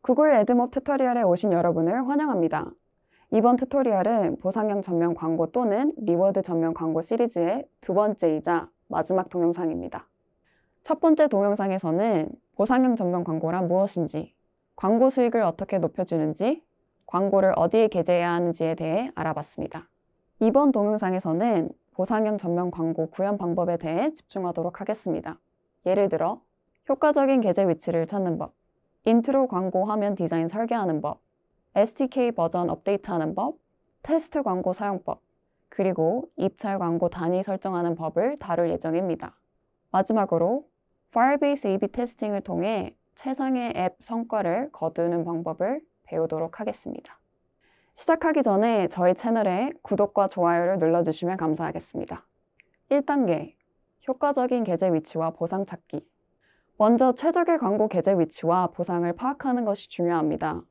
구글 애드몹 튜토리얼에 오신 여러분을 환영합니다. 이번 튜토리얼은 보상형 전면 광고 또는 리워드 전면 광고 시리즈의 두 번째이자 마지막 동영상입니다. 첫 번째 동영상에서는 보상형 전면 광고란 무엇인지, 광고 수익을 어떻게 높여주는지, 광고를 어디에 게재해야 하는지에 대해 알아봤습니다. 이번 동영상에서는 보상형 전면 광고 구현 방법에 대해 집중하도록 하겠습니다. 예를 들어, 효과적인 게재 위치를 찾는 법, 인트로 광고 화면 디자인 설계하는 법, SDK 버전 업데이트하는 법, 테스트 광고 사용법, 그리고 입찰 광고 단위 설정하는 법을 다룰 예정입니다. 마지막으로 Firebase A/B 테스팅을 통해 최상의 앱 성과를 거두는 방법을 배우도록 하겠습니다. 시작하기 전에 저희 채널에 구독과 좋아요를 눌러주시면 감사하겠습니다. 1단계, 효과적인 게재 위치와 보상 찾기. 먼저 최적의 광고 게재 위치와 보상을 파악하는 것이 중요합니다.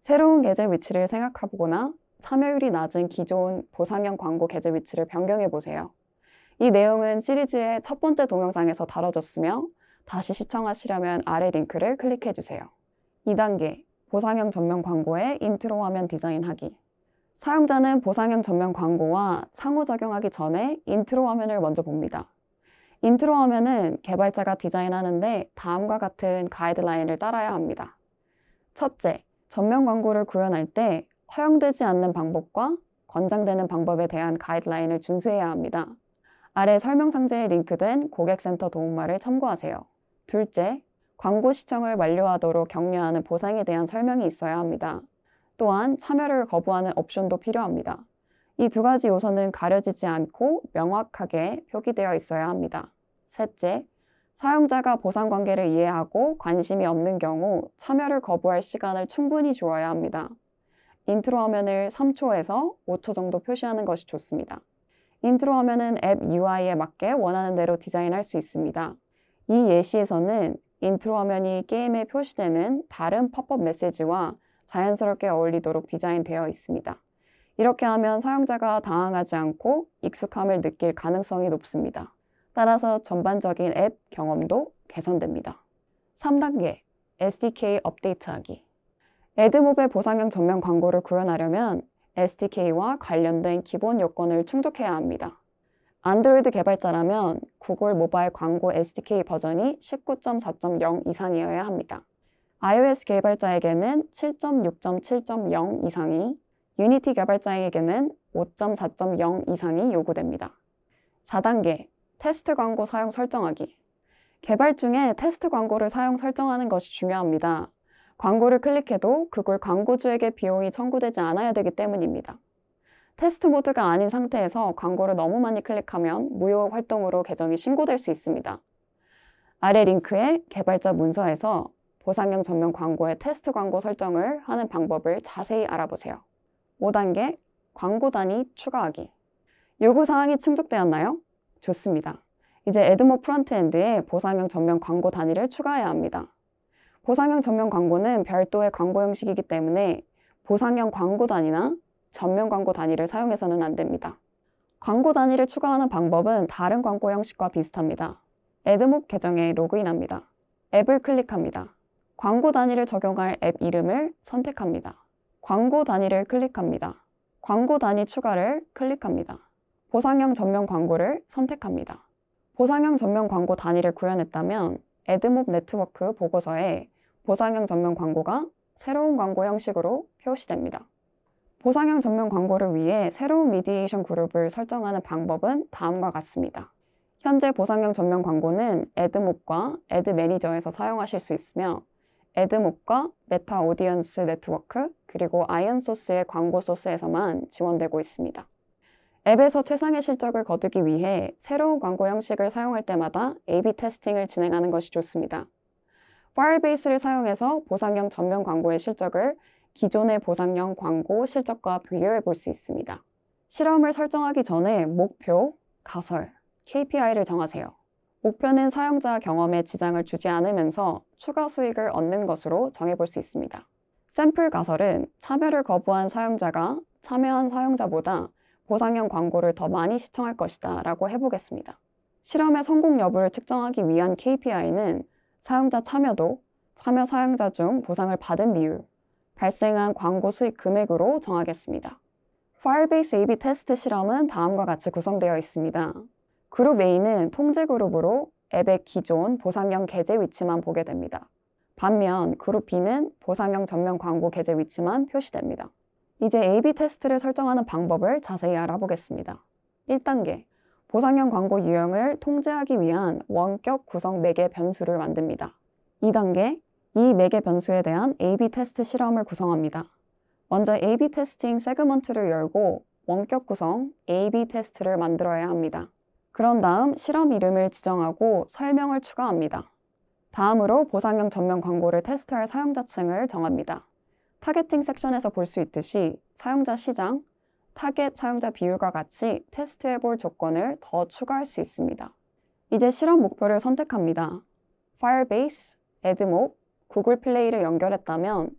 새로운 게재 위치를 생각해보거나 참여율이 낮은 기존 보상형 광고 게재 위치를 변경해 보세요. 이 내용은 시리즈의 첫 번째 동영상에서 다뤄졌으며 다시 시청하시려면 아래 링크를 클릭해 주세요. 2단계, 보상형 전면 광고의 인트로 화면 디자인하기. 사용자는 보상형 전면 광고와 상호작용하기 전에 인트로 화면을 먼저 봅니다. 인트로 화면은 개발자가 디자인하는데 다음과 같은 가이드라인을 따라야 합니다. 첫째, 전면 광고를 구현할 때 허용되지 않는 방법과 권장되는 방법에 대한 가이드라인을 준수해야 합니다. 아래 설명 상자에 링크된 고객센터 도움말을 참고하세요. 둘째, 광고 시청을 완료하도록 격려하는 보상에 대한 설명이 있어야 합니다. 또한 참여를 거부하는 옵션도 필요합니다. 이 두 가지 요소는 가려지지 않고 명확하게 표기되어 있어야 합니다. 셋째, 사용자가 보상 관계를 이해하고 관심이 없는 경우 참여를 거부할 시간을 충분히 주어야 합니다. 인트로 화면을 3초에서 5초 정도 표시하는 것이 좋습니다. 인트로 화면은 앱 UI에 맞게 원하는 대로 디자인할 수 있습니다. 이 예시에서는 인트로 화면이 게임에 표시되는 다른 팝업 메시지와 자연스럽게 어울리도록 디자인되어 있습니다. 이렇게 하면 사용자가 당황하지 않고 익숙함을 느낄 가능성이 높습니다. 따라서 전반적인 앱 경험도 개선됩니다. 3단계, SDK 업데이트하기. 애드몹의 보상형 전면 광고를 구현하려면 SDK와 관련된 기본 요건을 충족해야 합니다. 안드로이드 개발자라면 구글 모바일 광고 SDK 버전이 19.4.0 이상이어야 합니다. iOS 개발자에게는 7.6.7.0 이상이, 유니티 개발자에게는 5.4.0 이상이 요구됩니다. 4단계, 테스트 광고 사용 설정하기. 개발 중에 테스트 광고를 사용 설정하는 것이 중요합니다. 광고를 클릭해도 구글 광고주에게 비용이 청구되지 않아야 되기 때문입니다. 테스트 모드가 아닌 상태에서 광고를 너무 많이 클릭하면 무효 활동으로 계정이 신고될 수 있습니다. 아래 링크의 개발자 문서에서 보상형 전면 광고의 테스트 광고 설정을 하는 방법을 자세히 알아보세요. 5단계, 광고 단위 추가하기. 요구사항이 충족되었나요? 좋습니다. 이제 애드몹 프론트엔드에 보상형 전면 광고 단위를 추가해야 합니다. 보상형 전면 광고는 별도의 광고 형식이기 때문에 보상형 광고 단위나 전면 광고 단위를 사용해서는 안 됩니다. 광고 단위를 추가하는 방법은 다른 광고 형식과 비슷합니다. 애드몹 계정에 로그인합니다. 앱을 클릭합니다. 광고 단위를 적용할 앱 이름을 선택합니다. 광고 단위를 클릭합니다. 광고 단위 추가를 클릭합니다. 보상형 전면 광고를 선택합니다. 보상형 전면 광고 단위를 구현했다면 애드몹 네트워크 보고서에 보상형 전면 광고가 새로운 광고 형식으로 표시됩니다. 보상형 전면 광고를 위해 새로운 미디에이션 그룹을 설정하는 방법은 다음과 같습니다. 현재 보상형 전면 광고는 애드몹과 애드 매니저에서 사용하실 수 있으며 애드몹과 메타 오디언스 네트워크 그리고 아이언소스의 광고 소스에서만 지원되고 있습니다. 앱에서 최상의 실적을 거두기 위해 새로운 광고 형식을 사용할 때마다 A/B 테스팅을 진행하는 것이 좋습니다. Firebase를 사용해서 보상형 전면 광고의 실적을 기존의 보상형 광고 실적과 비교해 볼 수 있습니다. 실험을 설정하기 전에 목표, 가설, KPI를 정하세요. 목표는 사용자 경험에 지장을 주지 않으면서 추가 수익을 얻는 것으로 정해볼 수 있습니다. 샘플 가설은 참여를 거부한 사용자가 참여한 사용자보다 보상형 광고를 더 많이 시청할 것이다 라고 해보겠습니다. 실험의 성공 여부를 측정하기 위한 KPI는 사용자 참여도, 참여 사용자 중 보상을 받은 비율, 발생한 광고 수익 금액으로 정하겠습니다. Firebase A/B 테스트 실험은 다음과 같이 구성되어 있습니다. 그룹 A는 통제 그룹으로 앱의 기존 보상형 게재 위치만 보게 됩니다. 반면 그룹 B는 보상형 전면 광고 게재 위치만 표시됩니다. 이제 A/B 테스트를 설정하는 방법을 자세히 알아보겠습니다. 1단계, 보상형 광고 유형을 통제하기 위한 원격 구성 매개 변수를 만듭니다. 2단계, 이 매개 변수에 대한 A/B 테스트 실험을 구성합니다. 먼저 A/B 테스팅 세그먼트를 열고 원격 구성 A/B 테스트를 만들어야 합니다. 그런 다음 실험 이름을 지정하고 설명을 추가합니다. 다음으로 보상형 전면 광고를 테스트할 사용자층을 정합니다. 타겟팅 섹션에서 볼 수 있듯이 사용자 시장, 타겟 사용자 비율과 같이 테스트해볼 조건을 더 추가할 수 있습니다. 이제 실험 목표를 선택합니다. Firebase, AdMob, 구글 플레이를 연결했다면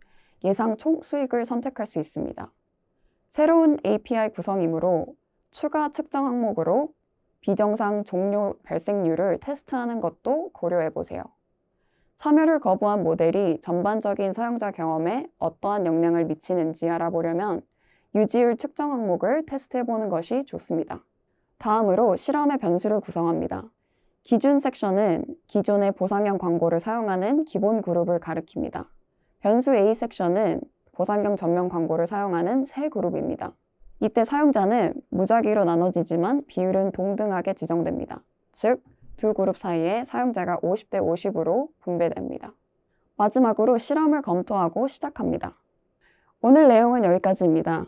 예상 총 수익을 선택할 수 있습니다. 새로운 API 구성이므로 추가 측정 항목으로 비정상 종료 발생률을 테스트하는 것도 고려해보세요. 참여를 거부한 모델이 전반적인 사용자 경험에 어떠한 영향을 미치는지 알아보려면 유지율 측정 항목을 테스트해보는 것이 좋습니다. 다음으로 실험의 변수를 구성합니다. 기준 섹션은 기존의 보상형 광고를 사용하는 기본 그룹을 가리킵니다. 변수 A 섹션은 보상형 전면 광고를 사용하는 새 그룹입니다. 이때 사용자는 무작위로 나눠지지만 비율은 동등하게 지정됩니다. 즉, 두 그룹 사이에 사용자가 50대 50으로 분배됩니다. 마지막으로 실험을 검토하고 시작합니다. 오늘 내용은 여기까지입니다.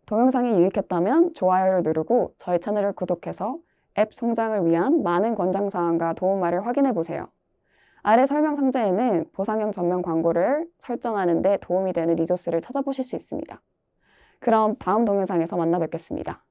동영상이 유익했다면 좋아요를 누르고 저희 채널을 구독해서 앱 성장을 위한 많은 권장사항과 도움말을 확인해보세요. 아래 설명 상자에는 보상형 전면 광고를 설정하는 데 도움이 되는 리소스를 찾아보실 수 있습니다. 그럼 다음 동영상에서 만나 뵙겠습니다.